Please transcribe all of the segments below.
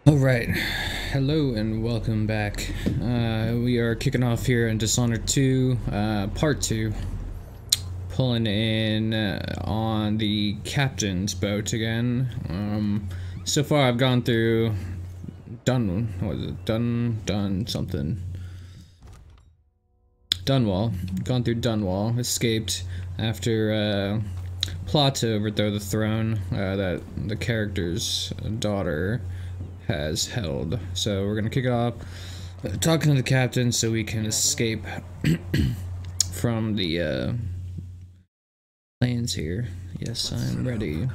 All right, hello and welcome back. We are kicking off here in Dishonored 2, part 2, pulling in on the captain's boat again. So far I've gone through what was it? Something. Dunwall. Gone through Dunwall, escaped after plot to overthrow the throne that the character's daughter has held. So we're gonna kick it off talking to the captain so we can escape from the planes here. Yes, I'm ready.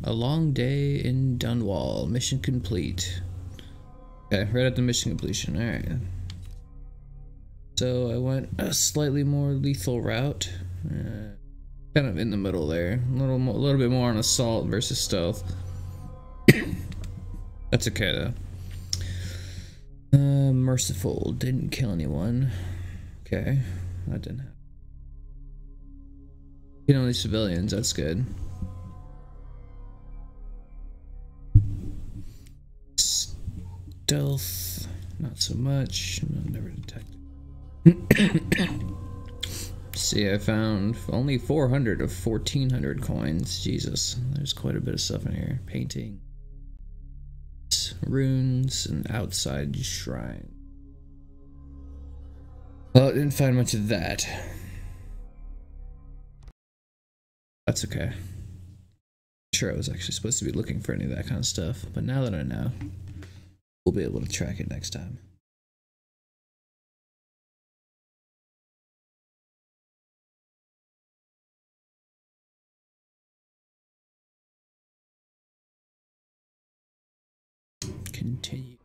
A long day in Dunwall. Mission complete. Okay, right at the mission completion. Alright. So I went a slightly more lethal route. Kind of in the middle there. A little bit more on assault versus stealth. That's okay though. Merciful. Didn't kill anyone. Okay. That didn't happen. Hit only civilians. That's good. Stealth. Not so much. Never detected. See, I found only 400 of 1,400 coins. Jesus, there's quite a bit of stuff in here. Painting, runes, and outside shrine. Well, I didn't find much of that. That's okay. I'm sure I was actually supposed to be looking for any of that kind of stuff, but now that I know, we'll be able to track it next time. Continue.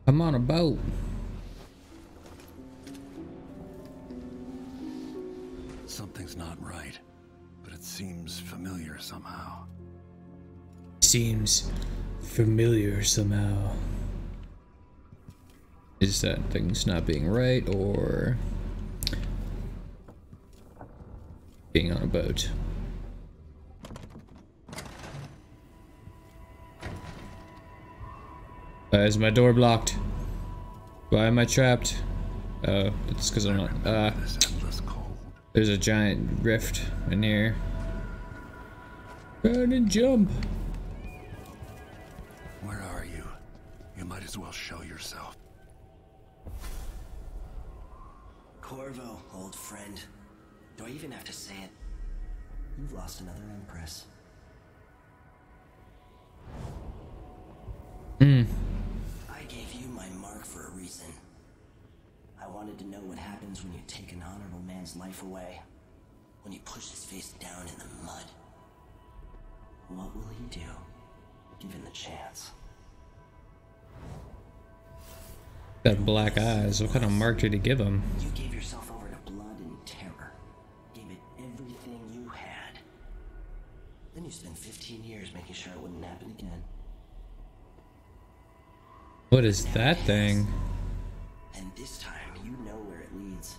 I'm on a boat. Something's not right, but it seems familiar somehow. Seems familiar somehow. Is that things not being right or being on a boat? Why is my door blocked? Why am I trapped? Oh, it's because I'm not. There's a giant rift in here. Run and jump. Where are you? You might as well show yourself. Corvo, old friend. Do I even have to say it? You've lost another empress. I gave you my mark for a reason. I wanted to know what happens when you take an honorable man's life away. When you push his face down in the mud. What will he do, given the chance? Got black eyes. What kind of mark did he give him? You gave yourself over to blood and terror. Gave it everything you had. Then you spent 15 years making sure it wouldn't happen again. What is that thing? And this time, you know where it leads.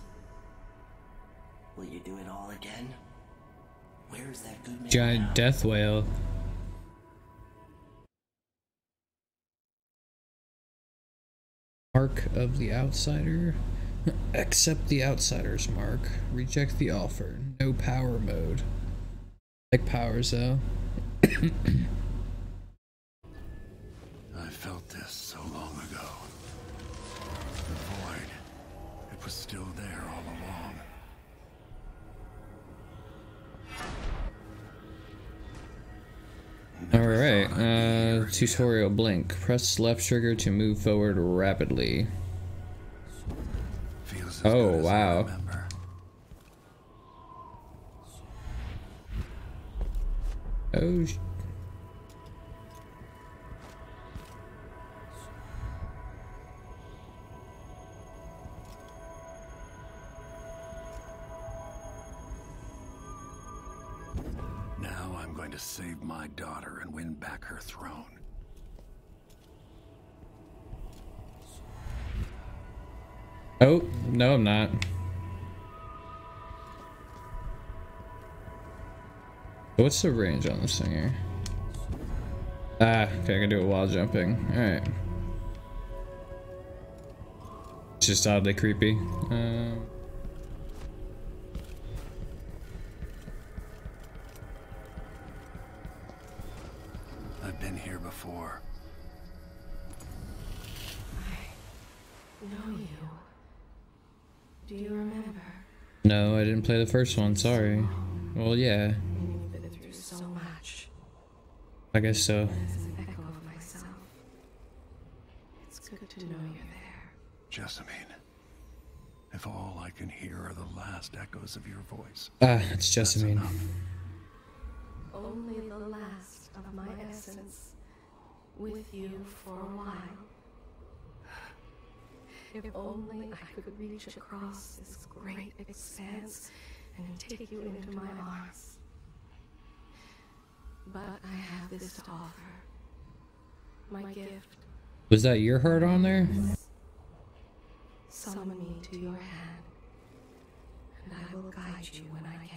Will you do it all again? Where is that good man Giant now? death whale. Mark of the outsider. Accept the outsider's mark. Reject the offer. No power mode. Like powers though. I felt this so long ago. The void. It was still there all along. Alright, tutorial blink. Press left trigger to move forward rapidly. Feels as Oh, good as I wow. remember. Oh, Now I'm going to save my daughter and win back her throne. oh, no, I'm not. What's the range on this thing here? Ah, okay, I can do it while jumping. Alright. It's just oddly creepy. I've been here before. I know you. Do you remember? No, I didn't play the first one, sorry. Well, yeah. You've been through so much. I guess so. This is an echo of myself. It's good to know you're there. Jessamine, if all I can hear are the last echoes of your voice. Ah, it's Jessamine. Only the last of my essence with you for a while. If only I could reach across this great expanse and take you into my arms. But I have this to offer. My gift. Was that your heart on there? Summon me to your hand, and I will guide you when I can.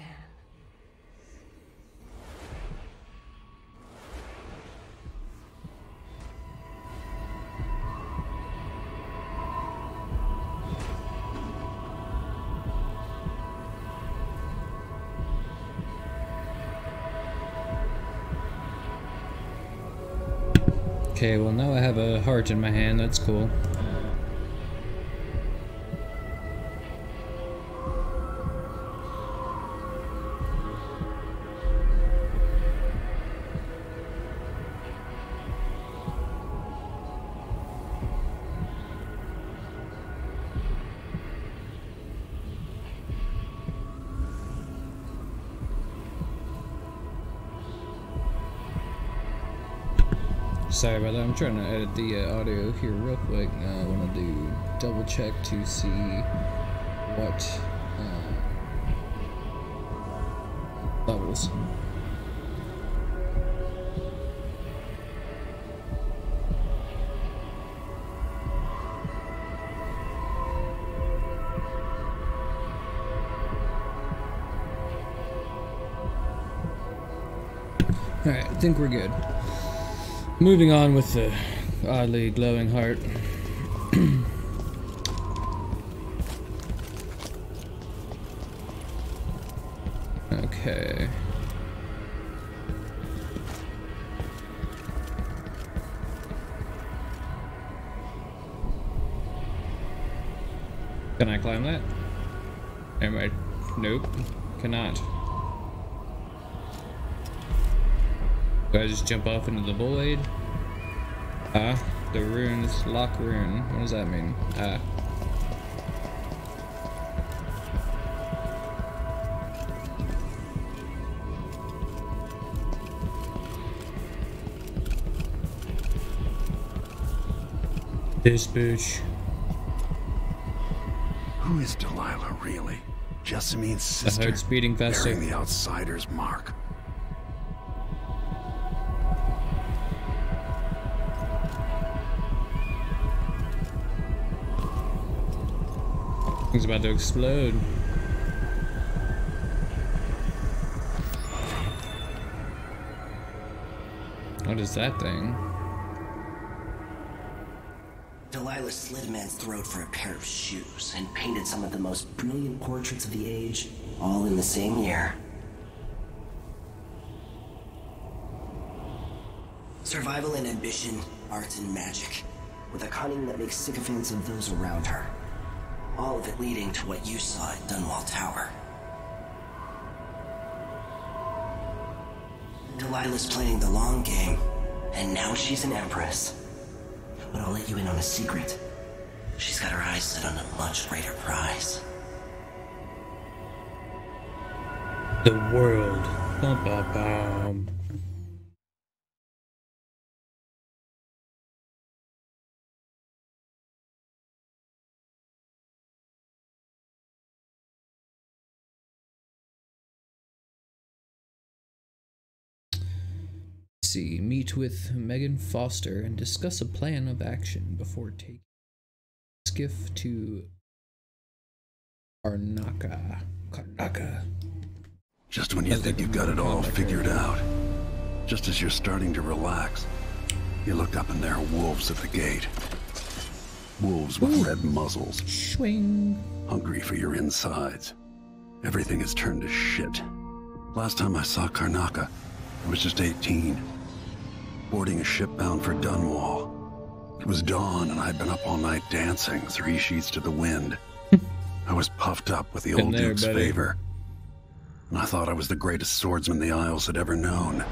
Okay, well now I have a heart in my hand, that's cool. Sorry about that, I'm trying to edit the audio here real quick. I want to do double check to see what levels. Alright, I think we're good. Moving on with the oddly glowing heart. Okay. Can I climb that? Am I? Nope. Cannot. Do I just jump off into the void? Ah, the runes, lock rune. What does that mean? Ah. This bitch. Who is Delilah really? Jessamine's The sister? heart's beating faster. Bearing the outsider's mark. Thing's about to explode. What is that thing? Delilah slit a man's throat for a pair of shoes and painted some of the most brilliant portraits of the age, all in the same year. Survival and ambition, art and magic, with a cunning that makes sycophants of those around her. All of it leading to what you saw at Dunwall Tower. Delilah's playing the long game, and now she's an empress. But I'll let you in on a secret. She's got her eyes set on a much greater prize. The world. Bum, bum, bum. See, meet with Megan Foster and discuss a plan of action before taking skiff to Karnaka. Just when you think you've got it all figured out, just as you're starting to relax, you look up and there are wolves at the gate. Wolves with red muzzles. Swing. Hungry for your insides. Everything has turned to shit. Last time I saw Karnaca, I was just 18. Boarding a ship bound for Dunwall. It was dawn and I'd been up all night dancing, 3 sheets to the wind. I was puffed up with the old Duke's favor. And I thought I was the greatest swordsman the Isles had ever known.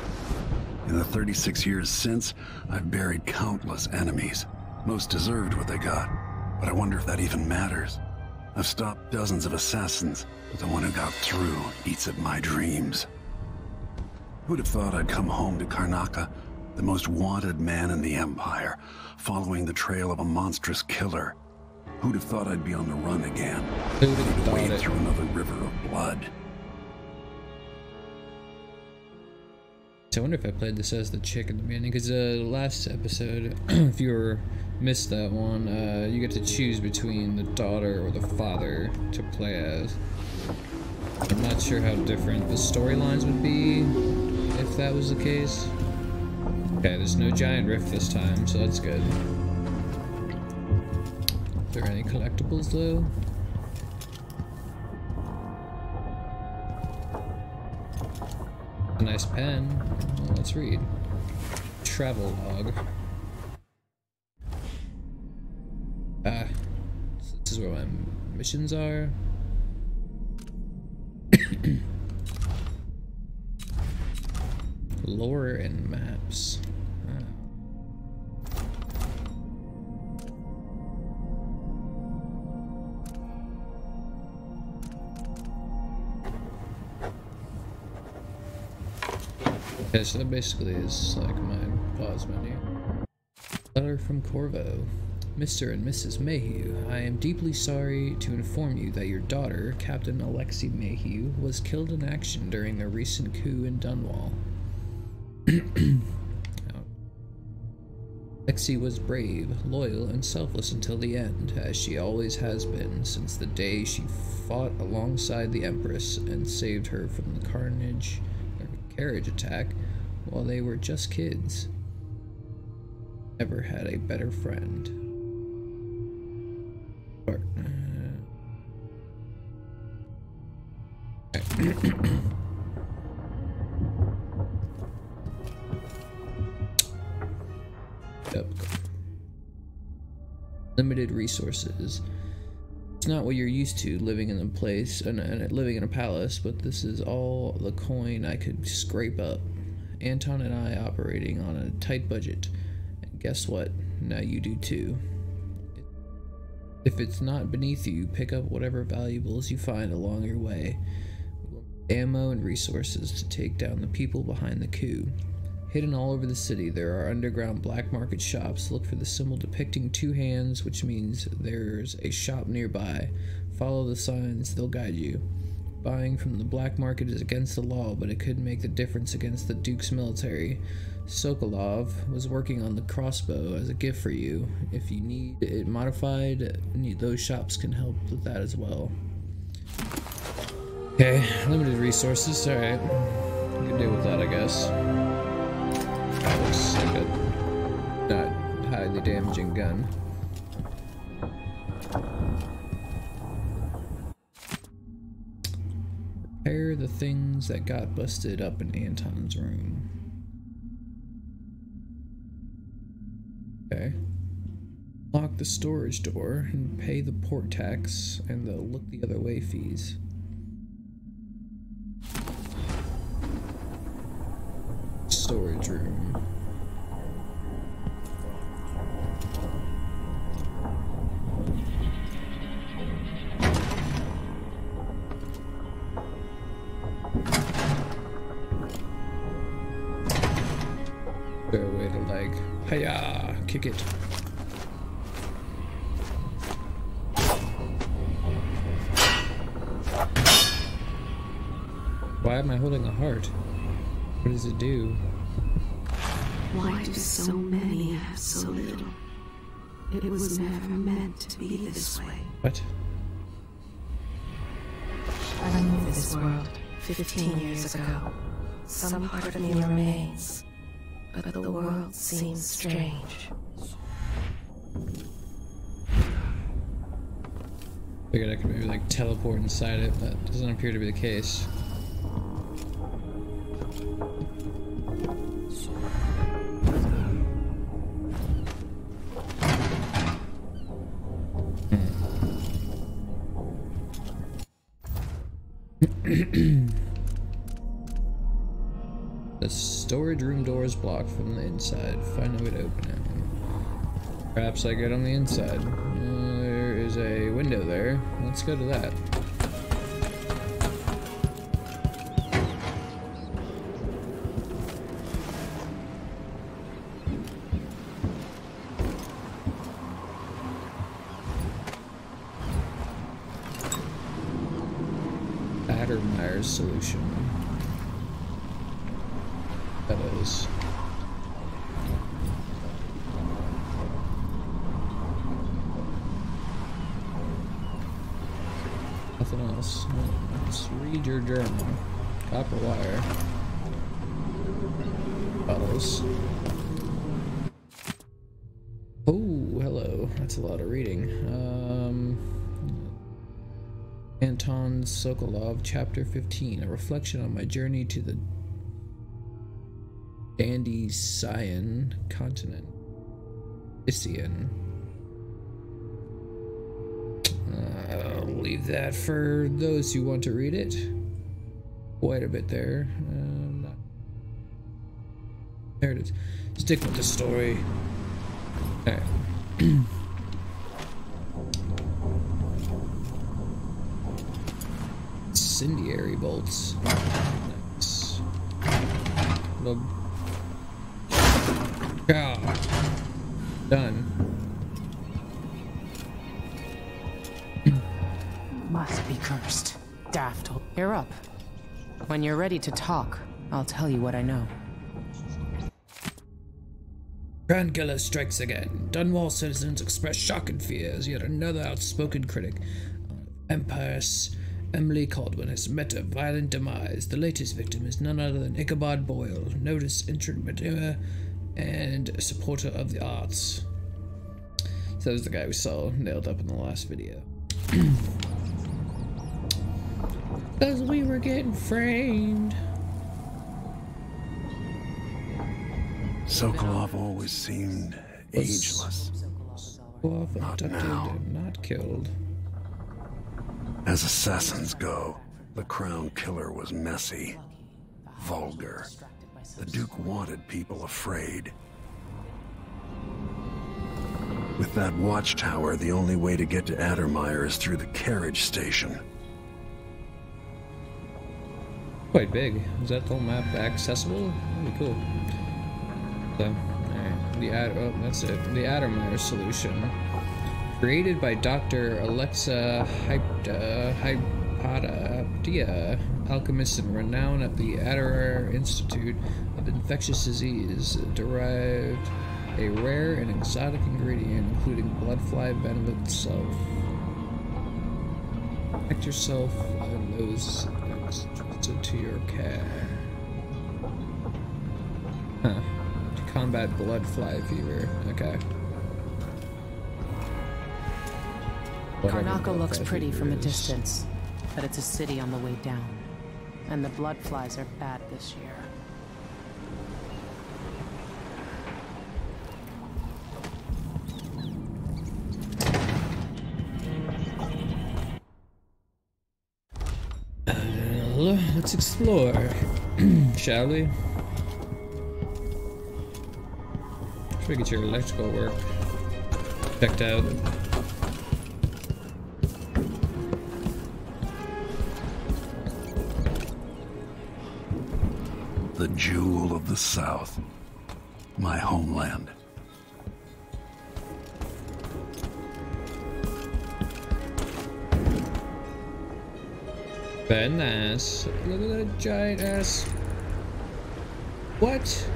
In the 36 years since, I've buried countless enemies. Most deserved what they got, but I wonder if that even matters. I've stopped dozens of assassins, but the one who got through eats at my dreams. Who'd have thought I'd come home to Karnaca, the most wanted man in the Empire, following the trail of a monstrous killer? Who'd have thought I'd be on the run again? Who'd have thought wade it? through another river of blood? So I wonder if I played this as the chick at the beginning, because last episode, if you missed that one, you get to choose between the daughter or the father to play as. I'm not sure how different the storylines would be if that was the case. Okay, there's no giant rift this time, so that's good. Are there any collectibles though? A nice pen. Well, let's read. Travel log. So this is where my missions are. Lore and maps. Okay, so that basically is like my pause menu. Letter from Corvo. Mr. and Mrs. Mayhew, I am deeply sorry to inform you that your daughter, Captain Alexi Mayhew, was killed in action during the recent coup in Dunwall. Alexi was brave, loyal, and selfless until the end, as she always has been since the day she fought alongside the Empress and saved her from the carriage attack while they were just kids. Never had a better friend. Yep. Limited resources. It's not what you're used to living in a place and living in a palace, but this is all the coin I could scrape up. Anton and I operating on a tight budget. And guess what? Now you do too. If it's not beneath you, pick up whatever valuables you find along your way. Ammo and resources to take down the people behind the coup. Hidden all over the city, there are underground black market shops. Look for the symbol depicting 2 hands, which means there's a shop nearby. Follow the signs, they'll guide you. Buying from the black market is against the law, but it could make the difference against the Duke's military. Sokolov was working on the crossbow as a gift for you. If you need it modified, those shops can help with that as well. Okay, limited resources, alright. We can deal with that, I guess. That looks like a not highly damaging gun. Repair the things that got busted up in Anton's room. Okay. Lock the storage door and pay the port tax and the look the other way fees. Storage room. Is there a way to like, hiya, kick it? Why am I holding a heart? What does it do? Why do so many have so little? It was never meant to be this way. What? I know this world. 15 years ago, some part of me remains, but the world seems strange. Figured I could maybe like teleport inside it, but doesn't appear to be the case. The storage room door is blocked from the inside. Find a way to open it. Perhaps I get on the inside. There is a window there. Let's go to that. Myers solution. That is. Nothing else. Let's read your journal. Copper wire. Bottles. Oh, hello. That's a lot of reading. Anton Sokolov, Chapter 15, a reflection on my journey to the Dandysian continent. Isian. I'll leave that for those who want to read it. Quite a bit there. There it is. Stick with the story. Alright. Incendiary bolts. Nice. God. Done. Must be cursed. Daft. You're up. When you're ready to talk, I'll tell you what I know. Grand Killer strikes again. Dunwall citizens express shock and fear as yet another outspoken critic of Empire's Emily Caldwell has met a violent demise. The latest victim is none other than Ichabod Boyle, noted entrepreneur and a supporter of the arts. So that was the guy we saw nailed up in the last video. Because we were getting framed. Sokolov always seemed ageless. Not now. Not killed. As assassins go, the Crown Killer was messy, vulgar. The Duke wanted people afraid. With that watchtower, the only way to get to Addermeyer is through the carriage station. Quite big. Is that the whole map accessible? That'd be cool. So, alright. That's it. The Addermeyer solution. Created by Dr. Alexa Hypatia, alchemist and renowned at the Adder Institute of Infectious Disease, derived a rare and exotic ingredient, including bloodfly venom itself. Protect yourself and those entrusted to your care. Huh. To combat bloodfly fever. Okay. Karnaca looks pretty from a distance, but it's a city on the way down. And the blood flies are bad this year. Well, let's explore, shall we? Should we get your electrical work checked out? The jewel of the South, my homeland. Very nice. Look at that giant ass. What?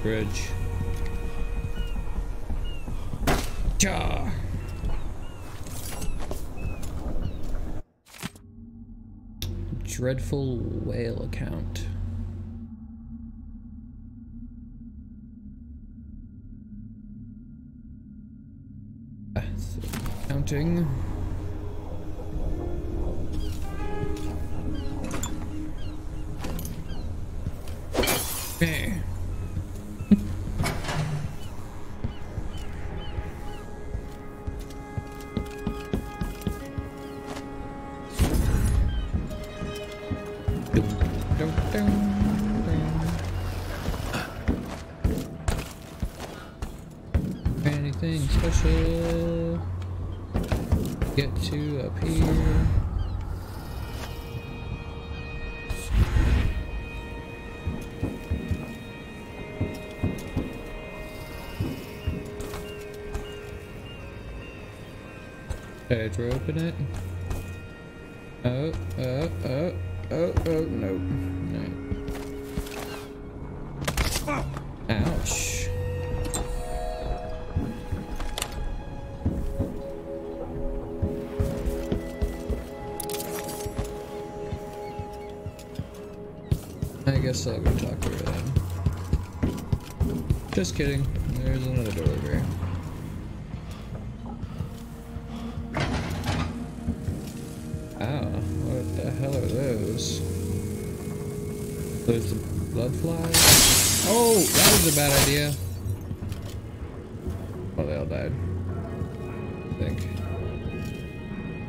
bridge. Ja. Dreadful whale account. So counting. Okay. Anything special? Get to up here. Did I open it? Oh, no. Ouch. I guess I'll go talk to her then. Just kidding. There's another door over here. What the hell are those? Those the blood flies? Oh, that was a bad idea. Oh, they all died. I think.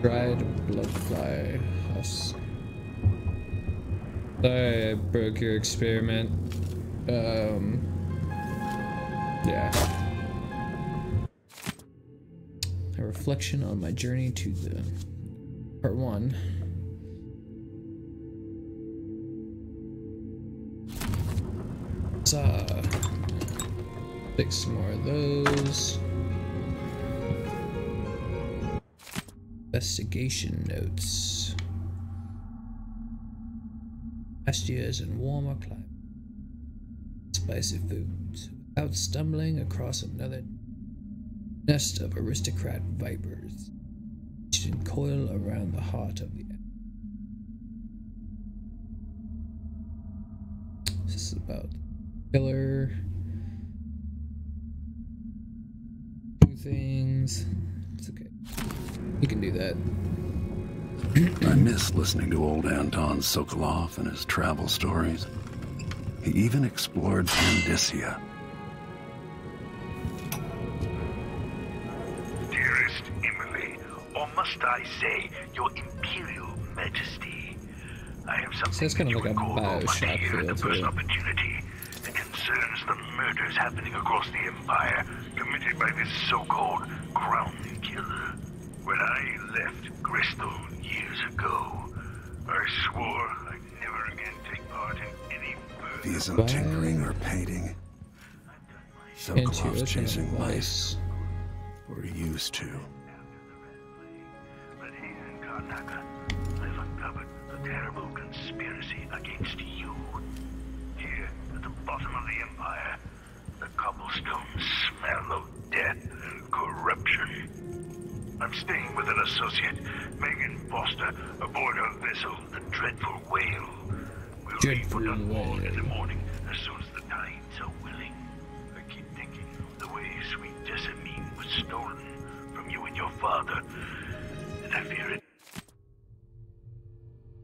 Dried blood fly husk. Sorry, I broke your experiment. Yeah. A reflection on my journey to the part 1. Take some more of those. Investigation notes. Pastures and warmer climates. Spicy foods. Without stumbling across another nest of aristocrat vipers. Each in coil around the heart of the end. This is about killer. Two things. It's okay. You can do that. I miss listening to old Anton Sokolov and his travel stories. He even explored Pandysia. Dearest Emily, or must I say, your Imperial Majesty, I have something So it's kind of like a Bioshock here at the feel to first it. opportunity. It concerns the murders happening across the Empire, committed by this so-called Crown Killer. When I left Crystal years ago, I swore I'd never again take part in any If he isn't Bye. tinkering or painting, Sokolov's Intuition chasing mice. advice. Or used to. But here in Karnaca, I've uncovered a terrible conspiracy against you. Here, at the bottom of the Empire, the cobblestones smell of death and corruption. I'm staying with an associate, Megan Foster, aboard her vessel, the Dreadful Whale. We'll leave for Dreadful Dunwall in the Whale. morning, as soon as the tides are willing. I keep thinking of the way sweet Jessamine was stolen from you and your father, and I fear it.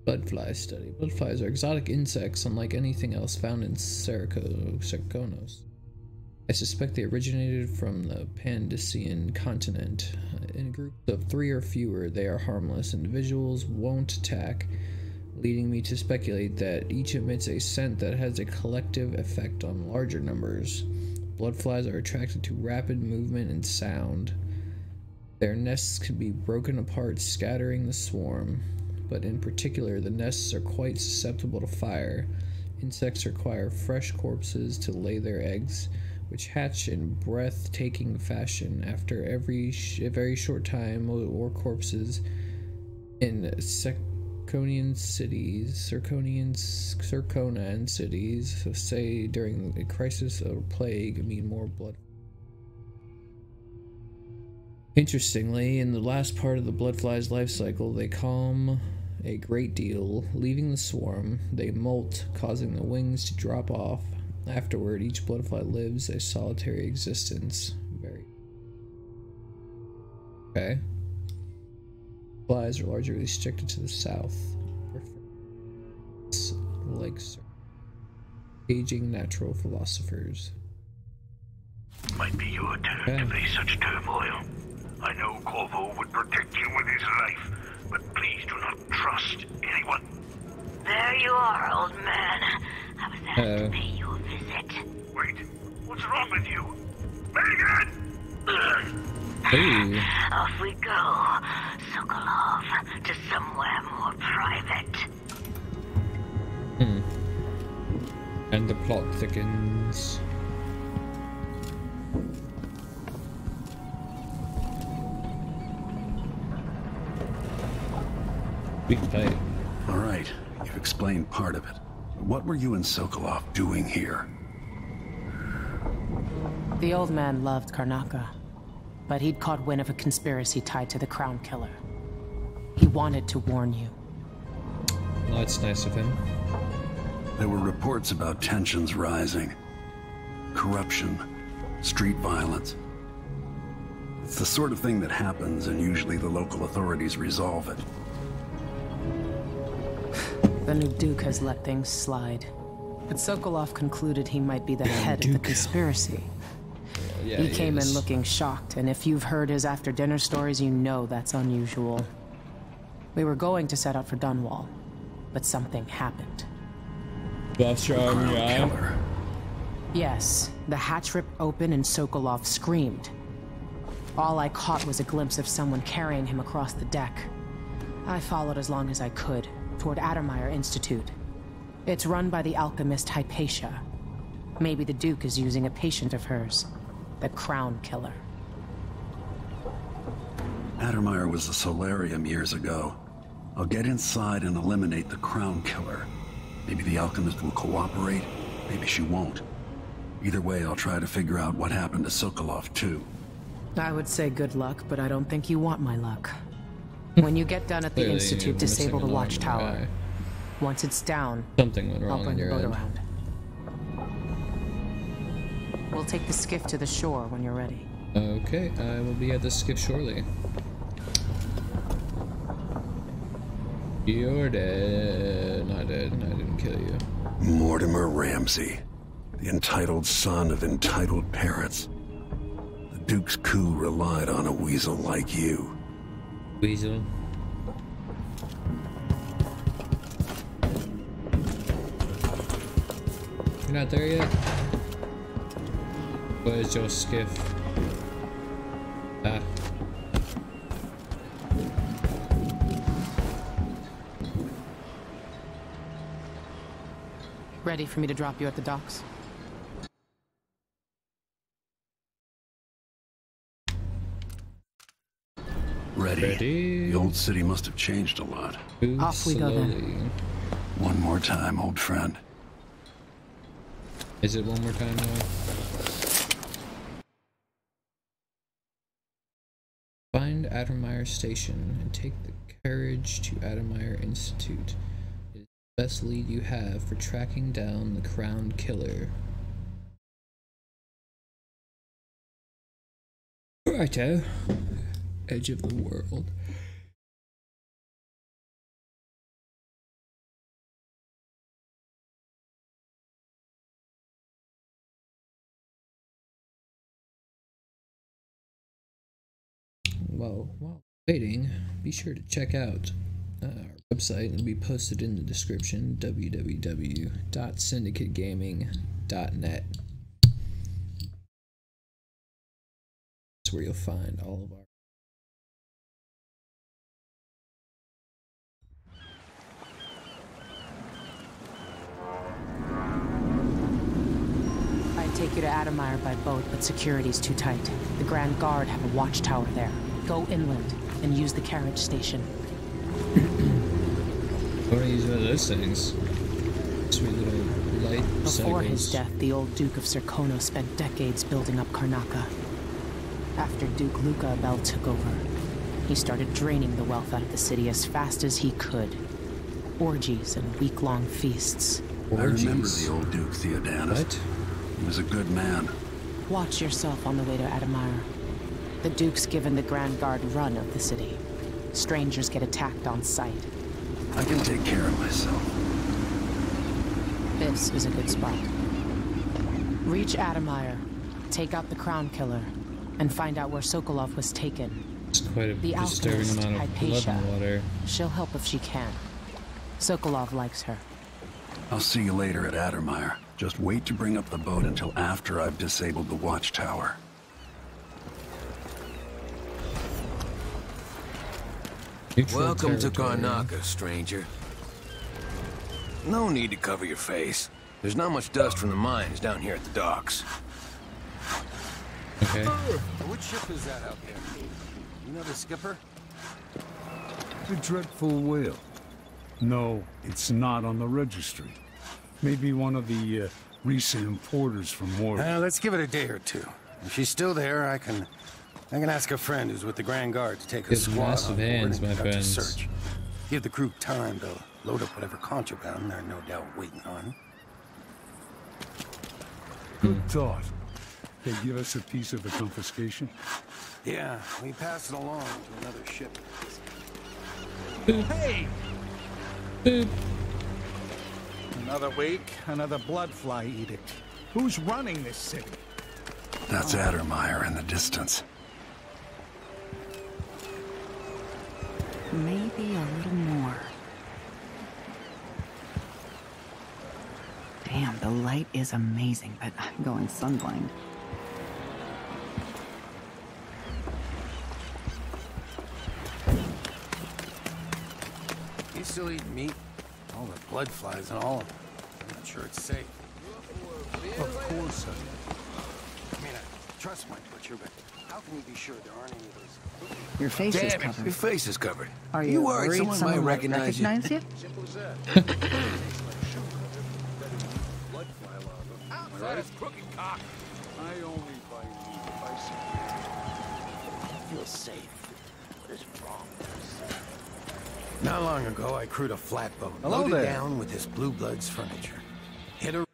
Bloodfly study. Bloodflies are exotic insects unlike anything else found in Serkonos. I suspect they originated from the Pandysian continent. In groups of 3 or fewer, they are harmless. Individuals won't attack, leading me to speculate that each emits a scent that has a collective effect on larger numbers. Bloodflies are attracted to rapid movement and sound. Their nests can be broken apart, scattering the swarm, but in particular, the nests are quite susceptible to fire. Insects require fresh corpses to lay their eggs, which hatch in breathtaking fashion. After a very short time, or corpses in Circonan cities say during a crisis or plague mean more blood. Interestingly, in the last part of the bloodfly's life cycle, they calm a great deal, leaving the swarm. They molt, causing the wings to drop off. Afterward, each bloodfly lives a solitary existence. Very okay. Flies are largely restricted to the south. Like aging natural philosophers. Might be your turn to face such turmoil. I know Corvo would protect you with his life, but please do not trust anyone. There you are, old man. I was asked to pay you a visit. Wait, what's wrong with you? Megan! Hey. Off we go, Sokolov, to somewhere more private. And the plot thickens. Big fight. All right, you've explained part of it. What were you and Sokolov doing here? The old man loved Karnaka, but he'd caught wind of a conspiracy tied to the Crown Killer. He wanted to warn you. Well, that's nice of him. There were reports about tensions rising. Corruption, street violence. It's the sort of thing that happens, and usually the local authorities resolve it. The new Duke has let things slide. But Sokolov concluded he might be the head of the conspiracy. Yeah, he came in is. looking shocked, and if you've heard his after-dinner stories, you know that's unusual. We were going to set out for Dunwall, but something happened. Killer. Yes, the hatch ripped open and Sokolov screamed. All I caught was a glimpse of someone carrying him across the deck. I followed as long as I could, toward Addermeyer Institute. It's run by the alchemist Hypatia. Maybe the Duke is using a patient of hers, the Crown Killer. Addermeyer was a solarium years ago. I'll get inside and eliminate the Crown Killer. Maybe the alchemist will cooperate, maybe she won't. Either way, I'll try to figure out what happened to Sokolov, too. I would say good luck, but I don't think you want my luck. When you get done at the Clearly, Institute, you're disable the missing a watchtower. guy. Once it's down, Something went I'll wrong on bring the your boat end. around. We'll take the skiff to the shore when you're ready. Okay, I will be at the skiff shortly. You're dead. Not dead. I didn't kill you. Mortimer Ramsey, the entitled son of entitled parents. The Duke's coup relied on a weasel like you. Weasel. You're not there yet? Where's your skiff? Ah. Ready for me to drop you at the docks? Ready. The old city must have changed a lot. Move Off we go then. slowly. One more time, old friend. Is it one more time though? Find Addermeyer Station and take the carriage to Addermeyer Institute. It is the best lead you have for tracking down the Crown Killer. Righto. Edge of the world. Well, while waiting, be sure to check out our website. It'll be posted in the description, www.syndicategaming.net. That's where you'll find all of our I'd take you to Addermeyer by boat, but security's too tight. The Grand Guard have a watchtower there. Go inland and use the carriage station. I want to use one of those things. Sweet little light Before cycles. his death, the old Duke of Serkono spent decades building up Karnaca. After Duke Luca Abel took over, he started draining the wealth out of the city as fast as he could. Orgies and week-long feasts. I remember the old Duke Theodanis. What? He was a good man. Watch yourself on the way to Adamir. The Duke's given the Grand Guard run of the city. Strangers get attacked on sight. I can take care of myself. This is a good spot. Reach Adamir, take out the Crown Killer, and find out where Sokolov was taken. It's quite a The disturbing alchemist, amount of blood Hypatia. in the water. She'll help if she can. Sokolov likes her. I'll see you later at Addermire. Just wait to bring up the boat until after I've disabled the watchtower. Neutral Welcome to territory. Karnaca, stranger. No need to cover your face. There's not much dust from the mines down here at the docks. Okay. Which ship is that out there? You know the skipper? The dreadful whale. No, it's not on the registry. Maybe one of the recent importers from Mordor. Let's give it a day or two. If she's still there, I can ask a friend who's with the Grand Guard to take a Good squad massive on board hands, and my conduct a friends. search. Give the crew time to load up whatever contraband they're no doubt waiting on. Good thought. They give us a piece of the confiscation. Yeah, we pass it along to another ship. Hey! Boop. Another week, another bloodfly edict. Who's running this city? That's Addermire in the distance. Maybe a little more. Damn, the light is amazing, but I'm going sunblind. You still eating meat? All the blood flies and all. I'm not sure it's safe. Of course I I mean, I trust my butcher, but how can you be sure there aren't any of those? Your face is Damn it, covered. your face is covered. Are you worried worried someone might recognize you? you? I only buy meat if I see I feel safe. What is wrong with us? Not long ago, I crewed a flatboat, Hello loaded there. down with this Blue Bloods furniture. Hit a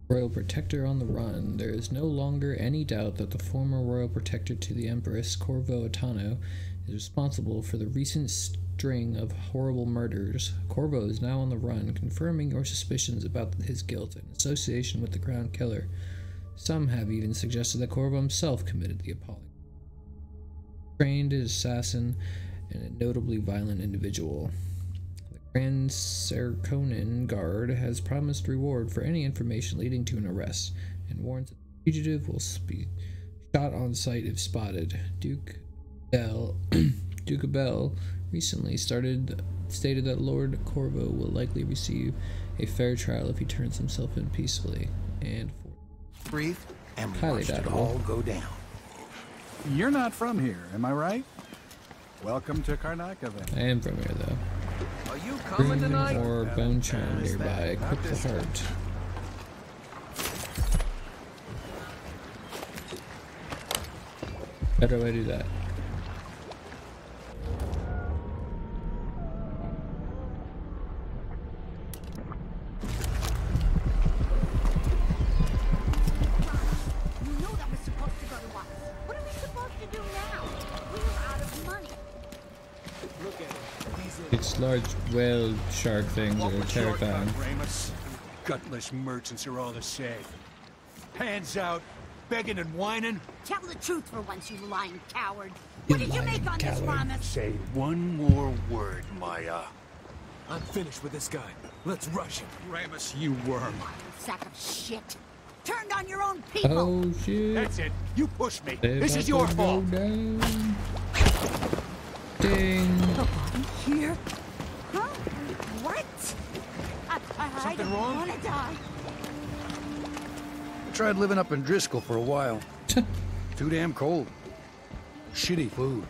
Royal Protector on the run. There is no longer any doubt that the former Royal Protector to the Empress, Corvo Attano, is responsible for the recent string of horrible murders. Corvo is now on the run, confirming your suspicions about his guilt and association with the Crown Killer. Some have even suggested that Corvo himself committed the appalling. Trained assassin and a notably violent individual. The Grand Serkonan Guard has promised reward for any information leading to an arrest, and warns that the fugitive will be shot on sight if spotted. Duke Abel recently stated that Lord Corvo will likely receive a fair trial if he turns himself in peacefully, and breathe, and we Highly watched it doubtable. all go down. You're not from here, am I right? Welcome to Karnaca, then. I am from here though. Are you coming Green tonight? or bone charm nearby. Equip the heart. How do I do that? You know that was supposed to go to us. What are we supposed to do now? We're out of money. Look at it. It's large whale shark things that are terrifying. Ramus. Gutless merchants are all the same. Hands out, begging and whining. Tell the truth for once, you lying coward. What did you make on this promise? Say one more word, Maya. I'm finished with this guy. Let's rush him. Ramus, you worm. Sack of shit. Turned on your own people. Oh shit! That's it. You pushed me. They're This about is your to go fault. down. Ding! Here? Huh? What? I Something don't wrong? want to die. I tried living up in Driscoll for a while. Too damn cold. Shitty food.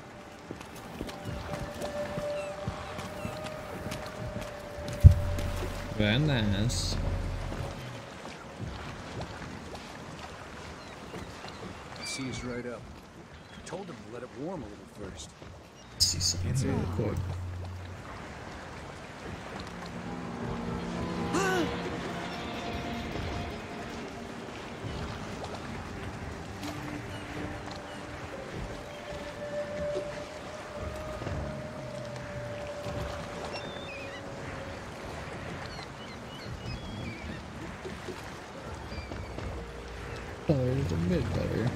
Very nice. Sea is right up. I told him to let it warm a little first. Let's see something here real quick. Oh, it's a bit better.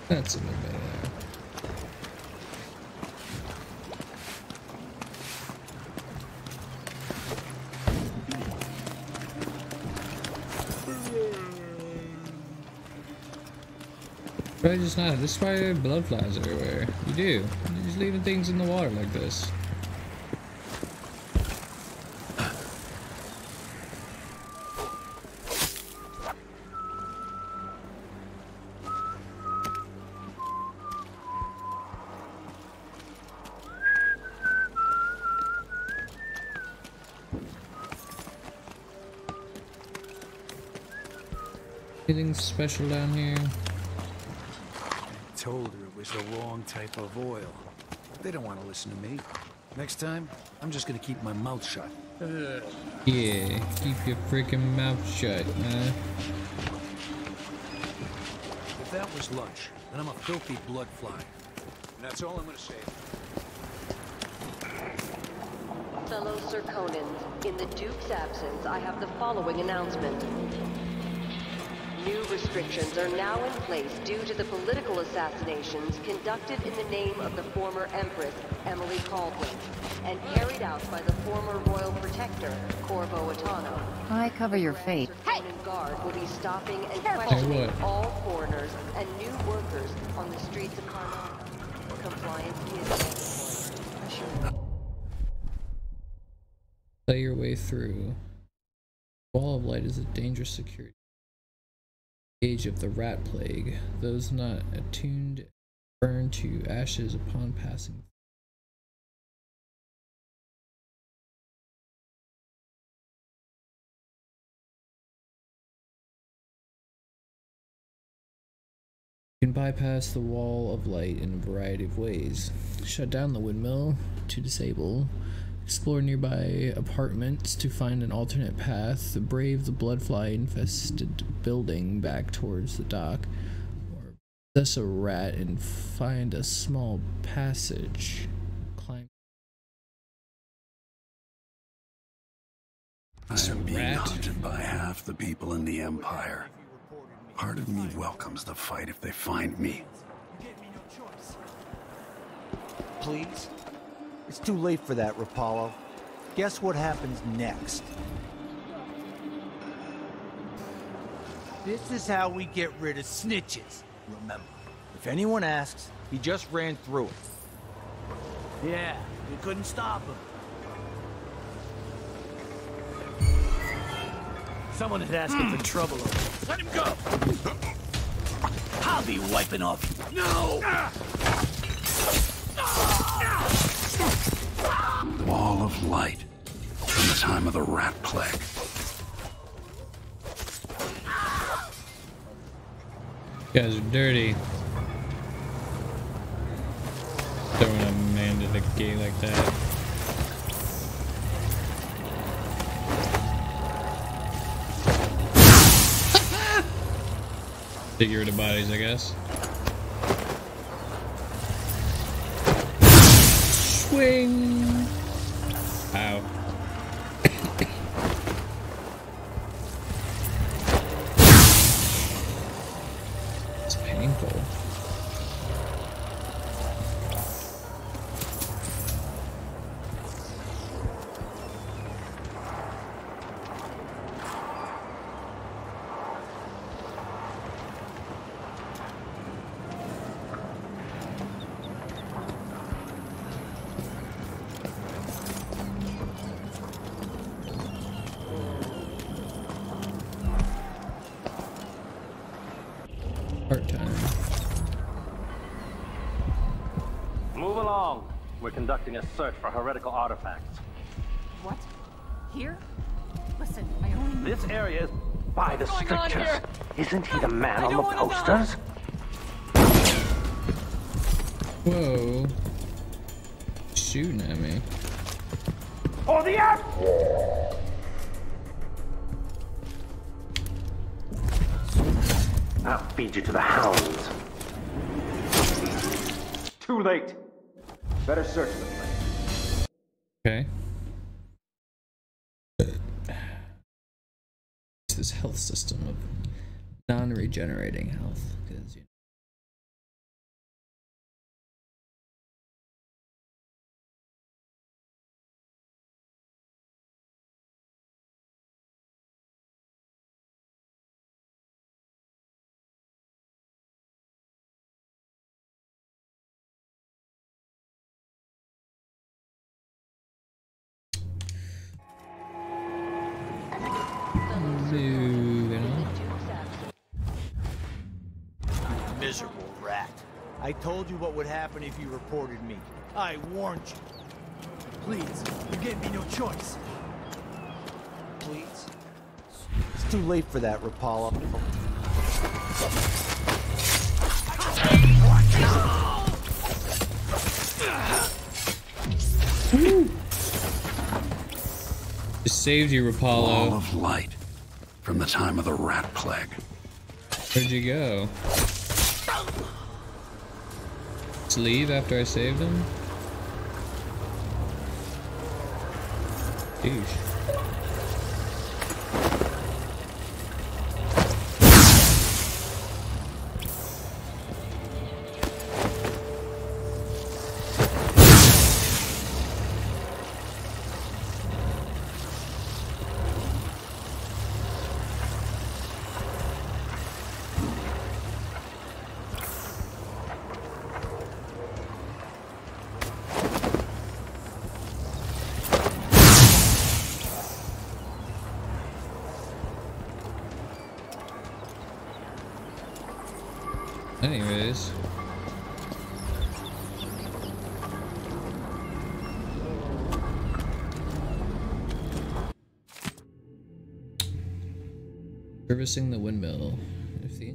That's a bit better. Probably just not. This is why there are blood flies everywhere. You do. You're just leaving things in the water like this. Anything special down here? Told her it was the wrong type of oil. They don't want to listen to me. Next time, I'm just gonna keep my mouth shut. Yeah, keep your freaking mouth shut, man. If that was lunch, then I'm a filthy blood fly. And that's all I'm gonna say. Fellow Serkonans, in the Duke's absence, I have the following announcement. New restrictions are now in place due to the political assassinations conducted in the name of the former Empress, Emily Caldwin, and carried out by the former Royal Protector, Corvo Attano. I cover your fate. Hey! Guard will be stopping and questioning all foreigners and new workers on the streets of Karnak. Compliance is mandatory. Play your way through. Wall of light is a dangerous security. Age of the rat plague. Those not attuned burn to ashes upon passing. You can bypass the wall of light in a variety of ways. Shut down the windmill to disable. Explore nearby apartments to find an alternate path, brave the bloodfly-infested building back towards the dock, or possess a rat and find a small passage. Climb. I am being hunted by half the people in the Empire. Part of me welcomes the fight if they find me. Please? It's too late for that, Rapallo. Guess what happens next? This is how we get rid of snitches, remember. If anyone asks, he just ran through it. Yeah, we couldn't stop him. Someone is asking for trouble. Let him go! I'll be wiping off. No! Wall of light from the time of the rat plague. You guys are dirty. Throwing a man to the gate like that. Figure the bodies, I guess. Swing! Ow. It's painful. Move along. We're conducting a search for heretical artifacts. What? Here? Listen, I only... This area is by the What's going on strictures. here? Isn't he the man I on don't the wanna die. posters? Whoa. Shooting at me. Oh, the app! I'll feed you to the hounds. Too late. Better search the place. Okay. This health system of non-regenerating health, because you know. Miserable rat. I told you what would happen if you reported me. I warned you. Please, you gave me no choice. Please. It's too late for that, Rapallo. Just saved you, Rapallo. Wall of light from the time of the rat plague. Where'd you go? Just leave after I saved him? Douche. Anyways. Servicing the windmill. If the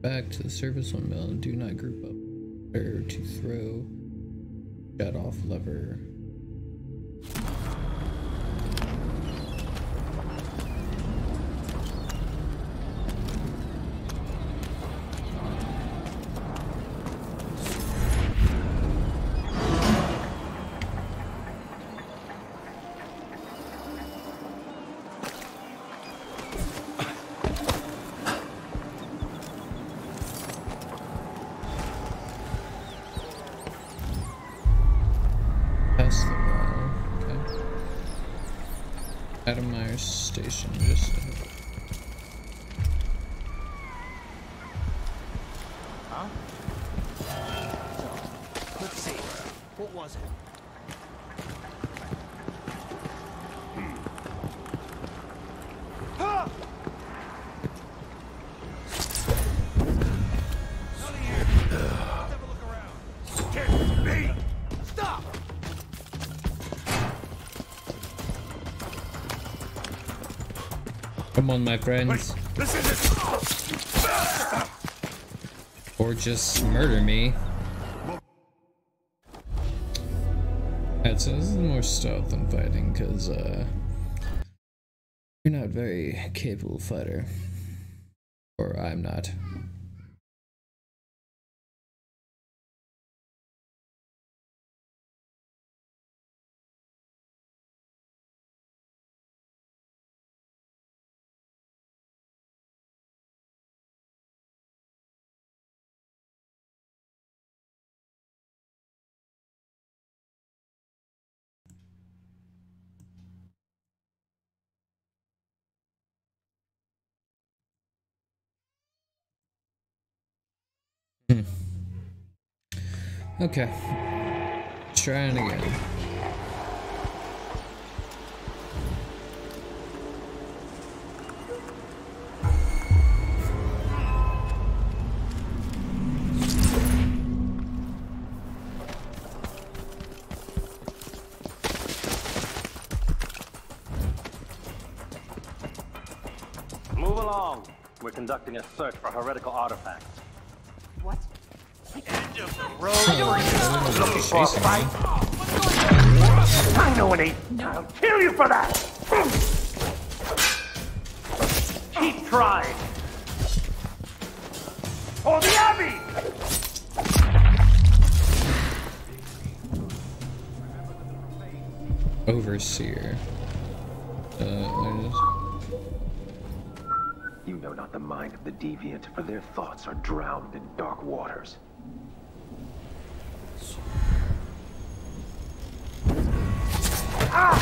back to the service windmill, do not group up or to throw shut off lever. Past the wall. Okay. Adamire Station, just ahead. Huh? Let's see. What was it? Ah! Stop! Come on, my friends. This is it. Or just murder me. Alright, so this is more stealth than fighting, because, you're not a very capable fighter. Or I'm not. Okay. Trying again. Move along. We're conducting a search for heretical artifacts. What? End of the road. Looking for a fight? I know it ain't. I'll kill you for that. Keep trying. For the Abbey! Overseer. You know not the mind of the deviant, for their thoughts are drowned in dark waters. Ah!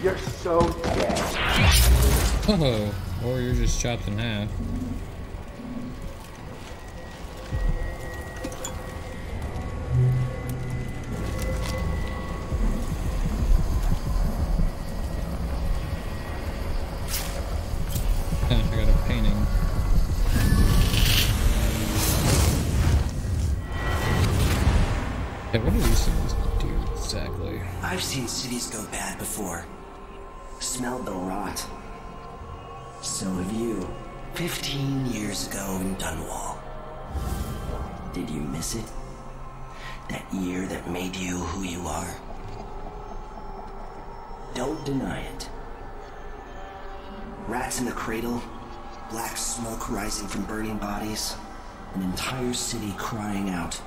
You're so dead. Oh, or you're just chopped in half. I got a painting. Hey, what do these things do exactly? I've seen cities go bad before. Smelled the rot. So have you. 15 years ago in Dunwall. Did you miss it? That year that made you who you are? Don't deny it. Rats in the cradle, black smoke rising from burning bodies, an entire city crying out.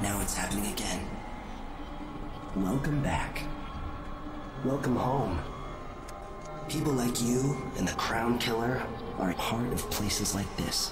Now it's happening again. Welcome back. Welcome home. People like you and the Crown Killer are a part of places like this.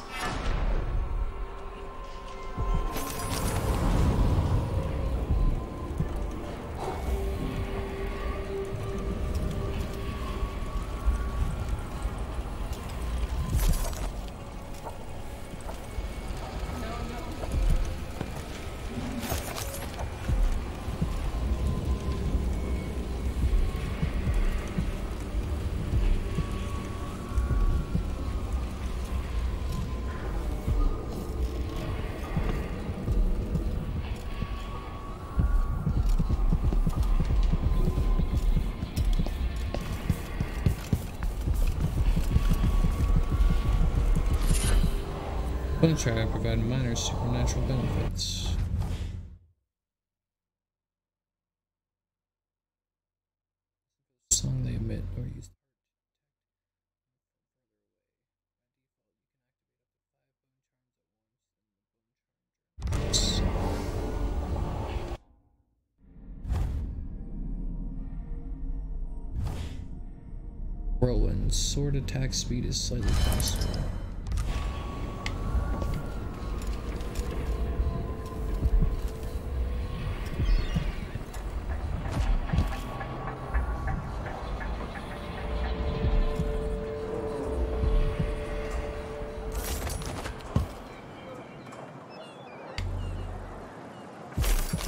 Contract provide minor supernatural benefits. Song they emit or use. Whirlwind. Sword attack speed is slightly faster.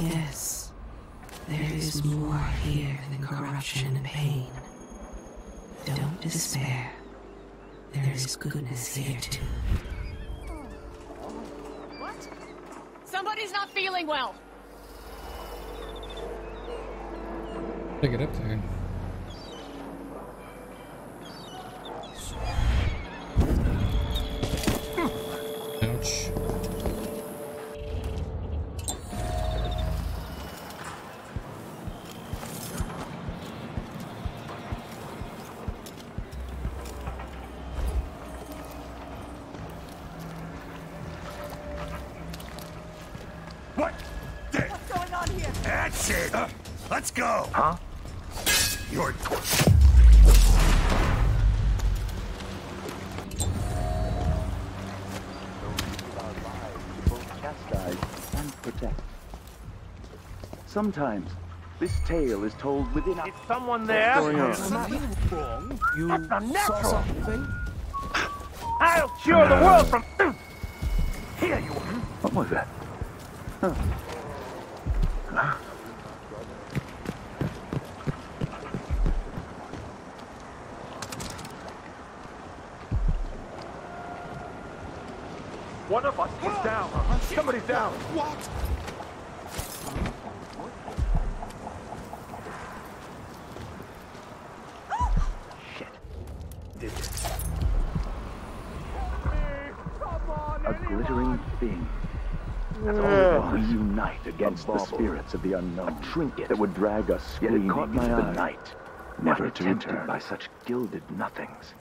Yes, there is more here than corruption and pain. Don't despair. There is goodness here too. What? Somebody's not feeling well. Pick it up there. Ouch. What's going on here? That's it. Let's go. Huh? You're... Chastise and protect. Sometimes this tale is told within. Is someone there? What's going on? Wrong? You That's unnatural. saw something? I'll cure the world from... Here you are. What was that? Huh. Huh? One of us is down. Somebody's down. What? Shit. being. That's all it was. We unite against the spirits of the unknown. A trinket that would drag us screaming into the night, never to return by such gilded nothings.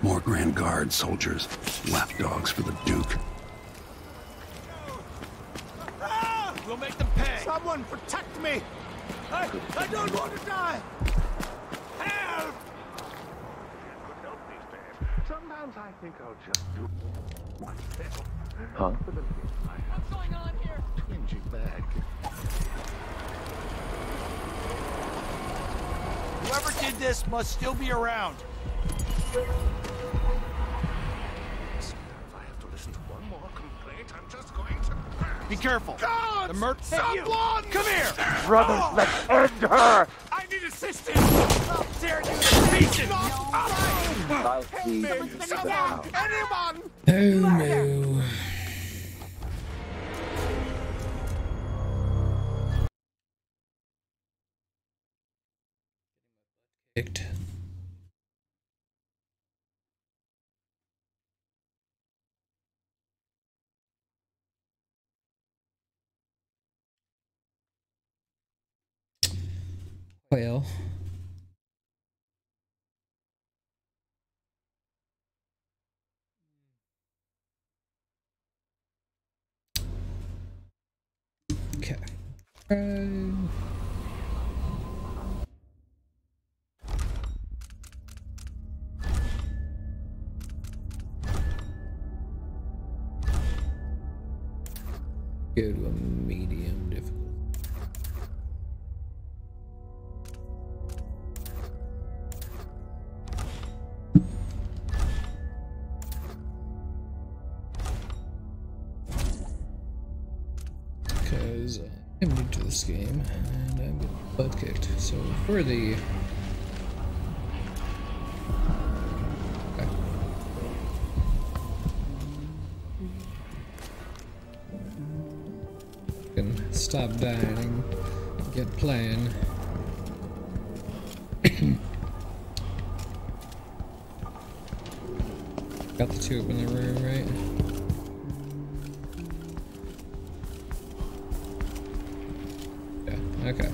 More Grand Guard soldiers, lapdogs for the Duke. We'll make them pay. Someone protect me! I don't want to die! Help! Sometimes I think I'll just do myself. Huh? What's going on here? Twingy bag. Whoever did this must still be around. If I have to listen to one more complaint, I'm just going to... Be careful. God! The murder. Someone! Come here! Brothers, let's end her! I need assistance! I'll tear you to pieces! I'll see you Someone! Anyone! Oh no. Kicked. Well. Okay. Go to a medium difficult. Because I'm new to this game and I'm getting butt kicked. So for the can stop dying and get playing. Got the tube in the room, right? Yeah, okay.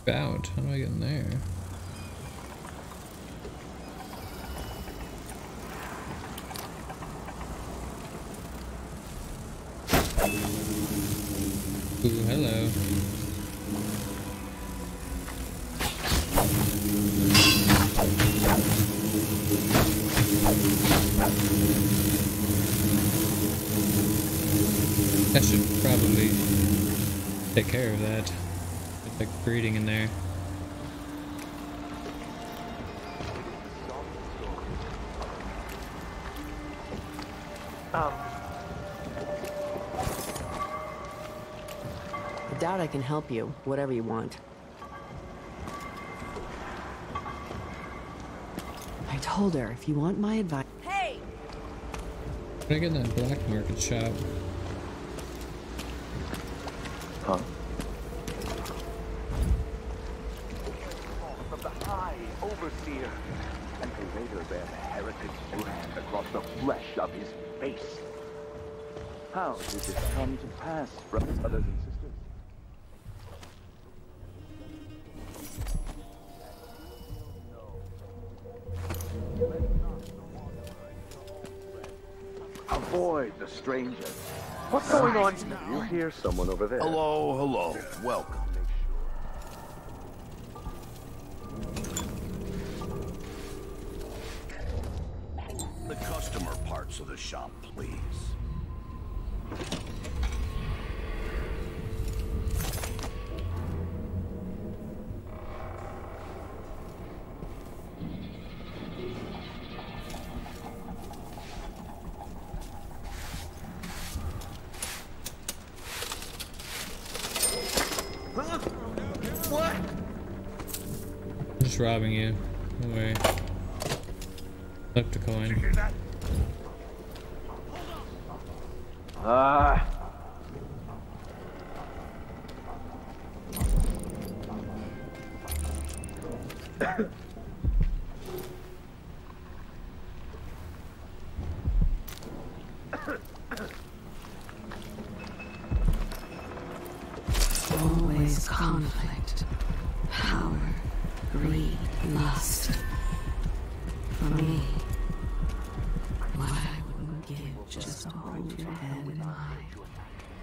Bound. How do I get in there? Ooh, hello. I should probably take care of that. It's like breeding in there. I doubt I can help you, whatever you want. I told her, if you want my advice... Hey! Can I get in that black market shop? Huh? Of the High Overseer, and to later bear the heritage brand across the flesh of his face. How did this come to pass, brothers and sisters? Avoid the strangers. What's going on? You hear someone over there? Hello, hello. Welcome. The customer parts of the shop, please. Just robbing you. No way. Flip the coin. Ah. Always conflict, power, greed, lust. For me, what I wouldn't give just to hold your hand in mine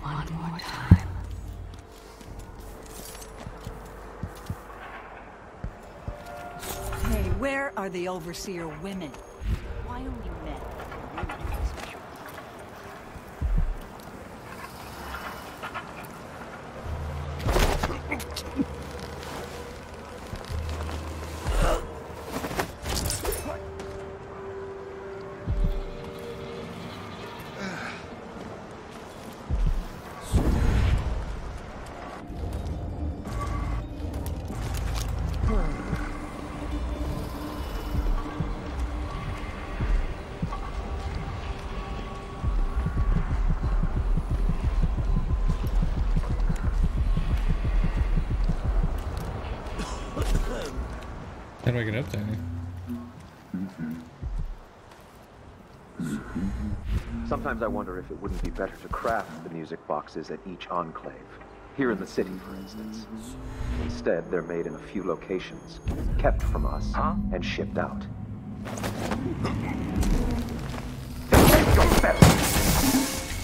one more time. Hey, where are the overseer women? Why only men? How do I get up there? Sometimes I wonder if it wouldn't be better to craft the music boxes at each enclave. Here in the city, for instance. Instead, they're made in a few locations, kept from us, and shipped out.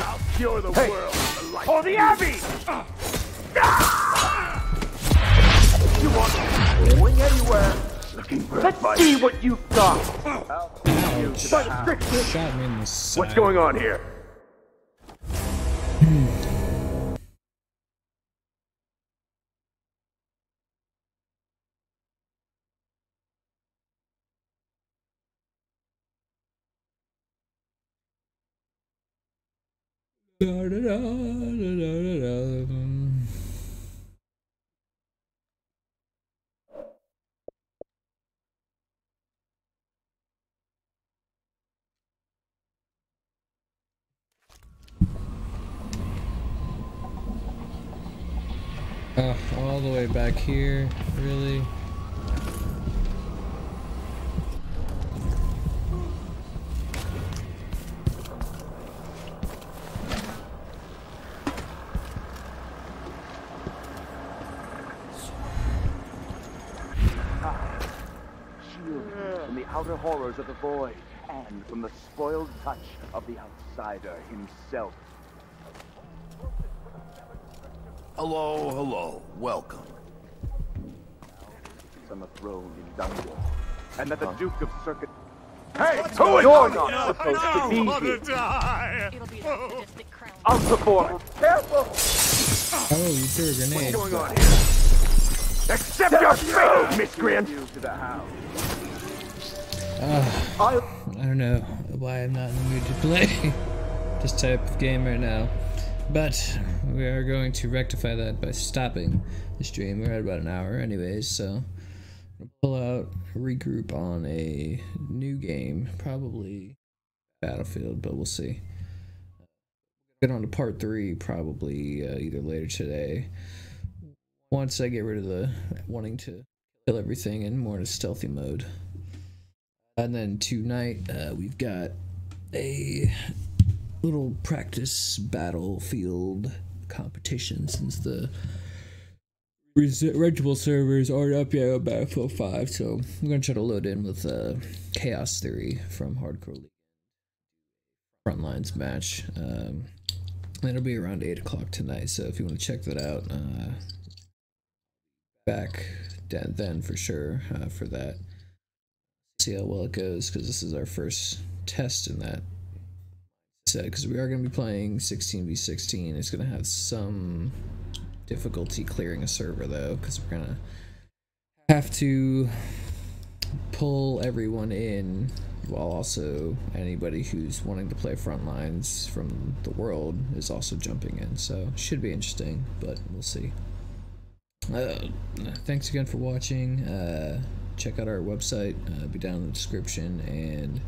I'll cure the world. Oh, the Abbey! You want going anywhere? Looking for Let's see what you've got. Shot me in the side. What's going on here? All the way back here, really? Shield from the outer horrors of the void, and from the spoiled touch of the outsider himself. Hello, hello. Welcome. On the throne in Dunwall, and that the Duke of Circuit. Hey, who is you're not supposed to be here? die. I'll support. Careful. Oh, you threw a grenade. What's going on here? Accept your fate, miscreant. To the house. I don't know why I'm not in the mood to play this type of game right now. But we are going to rectify that by stopping the stream. We're at about an hour anyways, so we'll pull out, regroup on a new game, probably Battlefield, but we'll see. Get on to part 3 probably either later today. Once I get rid of the wanting to kill everything and more in a stealthy mode. And then tonight we've got a little practice battlefield competition since the rentable servers aren't up yet on Battlefield 5, so I'm gonna try to load in with Chaos Theory from Hardcore League Frontlines match. It'll be around 8 o'clock tonight, so if you want to check that out, back then for sure for that. See how well it goes, because this is our first test in that. Because we are going to be playing 16v16. It's going to have some difficulty clearing a server though, because we're going to have to pull everyone in while also anybody who's wanting to play Frontlines from the world is also jumping in, so should be interesting, but we'll see. Thanks again for watching. Check out our website, be down in the description, and